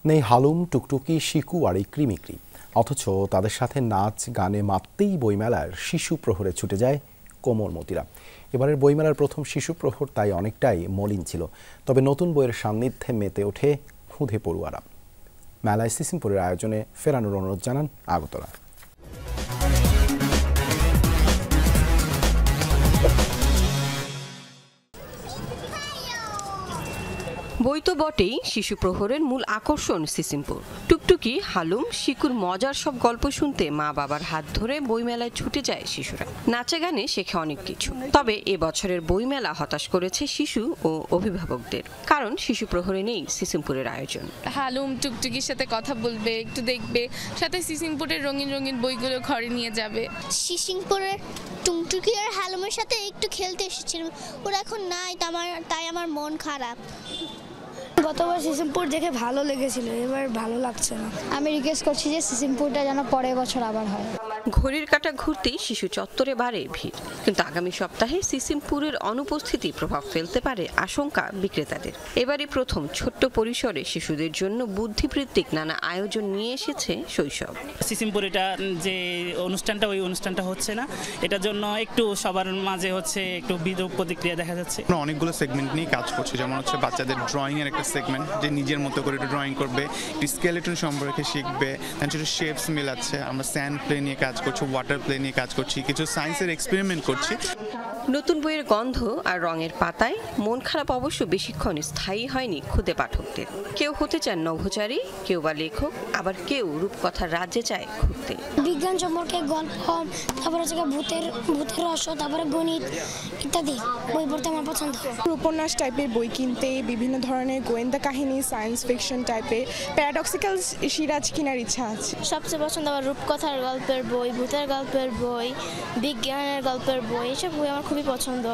নেই হালুম, টুকটুকি, শিকু আর এই কৃমিকৃ, অথচ তাদের সাথে নাচ গানে মাততেই বইমেলার শিশু প্রহরে ছুটে যায় কোমলমতিরা। এবারের বইমেলার প্রথম শিশু প্রহর তাই অনেকটাই মলিন ছিল, তবে নতুন বইয়ের সান্নিধ্যে মেতে ওঠে খুদে পড়ুয়ারা। মেলায় সিসিমপুরের আয়োজনে ফেরানোর অনুরোধ জানান আগতরা। বই তো বটেই, শিশু প্রহরের মূল আকর্ষণ সিসিমপুর। টুকটুকি, হালুম, শিকুর মজার সব গল্প শুনতে মা বাবার হাত ধরে বইমেলায় ছুটে যায় শিশুরা। নাচে গানে শেখে অনেক কিছু। তবে এবছরের বইমেলা হতাশ করেছে শিশু ও অভিভাবকদের, কারণ শিশু প্রহরে নেই সিসিমপুরের আয়োজন। হালুম টুকটুকির সাথে কথা বলবে, একটু দেখবে, সাথে সিসিমপুরের রঙিন রঙিন বইগুলো ঘরে নিয়ে যাবে। সিসিমপুরের টুকটুকি আর হালুমের সাথে একটু খেলতে এসেছিলাম, ওরা এখন নাই, তাই আমার মন খারাপ। গতবার সিসিমপুর দেখে ভালো লেগেছিল, এবার ভালো লাগছে না। আমি রিকোয়েস্ট করছি যে সিসিমপুরটা যেন পরের বছর আবার হয়। ঘড়ির কাঁটা ঘুরতেই শিশু চত্বরে বাড়ে ভিড়, কিন্তু আগামী সপ্তাহে সিসিমপুরের অনুপস্থিতি প্রভাব ফেলতে পারে আশঙ্কা বিক্রেতাদের। এবারই প্রথম ছোট্ট পরিসরে শিশুদের জন্য বুদ্ধিবৃত্তিক নানা আয়োজন নিয়ে এসেছে শৈশব। সিসিমপুর এটা যে অনুষ্ঠানটা, ওই অনুষ্ঠানটা হচ্ছে না, এটার জন্য একটু সবার মাঝে হচ্ছে একটু বিরূপ প্রতিক্রিয়া দেখা যাচ্ছে। আমরা অনেকগুলো সেগমেন্ট নিয়ে কাজ করছি, যেমন হচ্ছে বাচ্চাদের ড্রয়িং এর একটা সেগমেন্ট, যে নিজের মতো করে একটু ড্রয়িং করবে, একটু স্কেলেটন সম্পর্কে শিখবে, তারপর শেপস মিলাচ্ছে। আমরা স্যান্ড প্লে নিয়ে কাজ করছি, ওয়াটার প্লে নিয়ে কাজ করছি, কিছু সায়েন্সের এক্সপেরিমেন্ট করছি। নতুন বইয়ের গন্ধ আর রঙের পাতায় মন খারাপ অবশ্য বেশিক্ষণ স্থায়ী হয়নি খুদে পাঠকদের। কেউ হতে চান নভোচারী, কেউ বা লেখক, আবার কেউ রূপকথার রাজ্যে চায় ঘুরতে। বিজ্ঞান সম্পর্কে গল্প, তারপরে হচ্ছে ভূতের রহস্য, তারপরে গণিত ইত্যাদি বই পড়তে আমার পছন্দ। উপন্যাস টাইপের বই কিনতে, বিভিন্ন ধরনের গোয়েন্দা কাহিনী, সায়েন্স ফিকশন টাইপের প্যারাডক্সিক্যাল সিরাজ কেনার ইচ্ছা আছে। সবচেয়ে পছন্দ আমার রূপকথার গল্পের বই, ভূতের গল্পের বই, বিজ্ঞানের গল্পের বই, এসব বই আমার খুবই পছন্দ।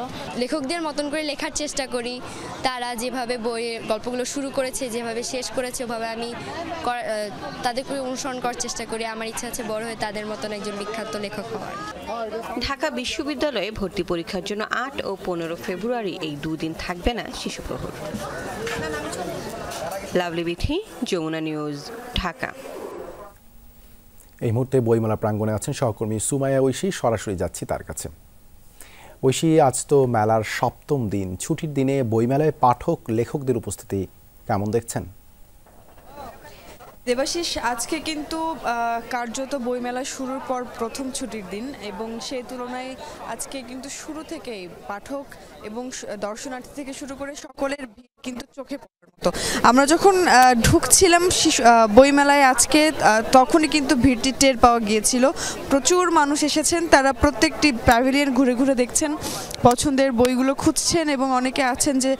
লেখকদের মতন করে লেখার চেষ্টা করি, তারা যেভাবে বইয়ের গল্পগুলো শুরু করেছে, যেভাবে শেষ করেছে, ওভাবে আমি তাদেরকে অনুসরণ করার চেষ্টা করি। আমার ইচ্ছা আছে বড় হয়ে তাদের মতন একজন বিখ্যাত লেখক হওয়ার। ঢাকা বিশ্ববিদ্যালয়ে ভর্তি পরীক্ষার জন্য 8 ও 15 ফেব্রুয়ারি এই দুদিন থাকবে না শিশু প্রহর। লাভলি বিথি, যমুনা নিউজ, ঢাকা। এই মুহূর্তে বইমেলা প্রাঙ্গণে আছেন সহকর্মী সুমাইয়া ঐশী, সরাসরি যাচ্ছি তার কাছে। ঐশী, আজ তো মেলার 7ম দিন, ছুটির দিনে বইমেলায় পাঠক লেখকদের উপস্থিতি কেমন দেখছেন? দেবাশিস, আজকে কিন্তু কার্যত বইমেলা শুরুর পর প্রথম ছুটির দিন, এবং সেই তুলনায় আজকে কিন্তু শুরু থেকেই পাঠক এবং দর্শনার্থী থেকে শুরু করে সকলের ভিড় কিন্তু চোখে পড়ার মতো। আমরা যখন ঢুকছিলাম বইমেলায় আজকে, তখনই কিন্তু ভিড়টি টের পাওয়া গিয়েছিল। প্রচুর মানুষ এসেছেন, তারা প্রত্যেকটি প্যাভিলিয়ন ঘুরে ঘুরে দেখছেন, পছন্দের বইগুলো খুঁজছেন, এবং অনেকে আছেন যে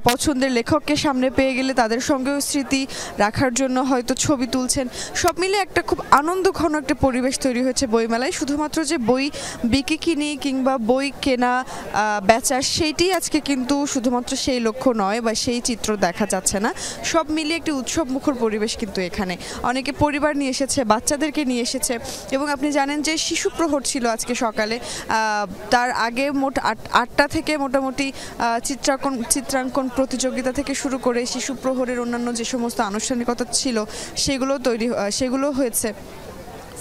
পছন্দের লেখককে সামনে পেয়ে গেলে তাদের সঙ্গেও স্মৃতি রাখার জন্য হয়তো ছবি তুলছেন। সব মিলে একটা খুব আনন্দঘন একটা পরিবেশ তৈরি হয়েছে বইমেলায়। শুধুমাত্র যে বই বিক্রি কিনি কিংবা বই কেনা বেচা, সেইটি আজকে কিন্তু শুধুমাত্র সেই লক্ষ্য নয় বা সেই চিত্র দেখা যাচ্ছে না। সব মিলিয়ে একটি উৎসব মুখর পরিবেশ কিন্তু এখানে। অনেকে পরিবার নিয়ে এসেছে, বাচ্চাদেরকে নিয়ে এসেছে, এবং আপনি জানেন যে শিশু প্রহর ছিল আজকে সকালে। তার আগে মোট 8টা থেকে মোটামুটি চিত্রাঙ্কন প্রতিযোগিতা থেকে শুরু করে শিশু প্রহরের অন্যান্য যে সমস্ত আনুষ্ঠানিকতা ছিল সেগুলো হয়েছে।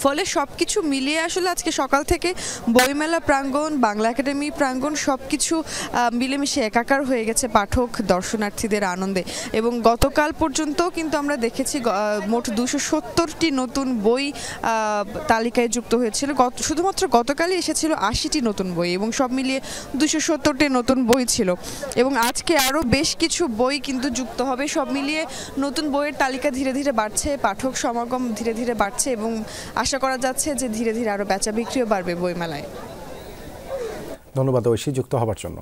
ফলে সব কিছু মিলিয়ে আসলে আজকে সকাল থেকে বইমেলা প্রাঙ্গণ, বাংলা একাডেমি প্রাঙ্গণ সব কিছু মিলেমিশে একাকার হয়ে গেছে পাঠক দর্শনার্থীদের আনন্দে। এবং গতকাল পর্যন্ত কিন্তু আমরা দেখেছি মোট 270টি নতুন বই তালিকায় যুক্ত হয়েছিল। শুধুমাত্র গতকালই এসেছিল 80টি নতুন বই, এবং সব মিলিয়ে 270টি নতুন বই ছিল, এবং আজকে আরও বেশ কিছু বই কিন্তু যুক্ত হবে। সব মিলিয়ে নতুন বইয়ের তালিকা ধীরে ধীরে বাড়ছে, পাঠক সমাগম ধীরে ধীরে বাড়ছে, এবং আশা করা যাচ্ছে যে ধীরে ধীরে আরো বেচা বিক্রিও বাড়বে বইমেলায়। ধন্যবাদ ঐশী যুক্ত হবার জন্য।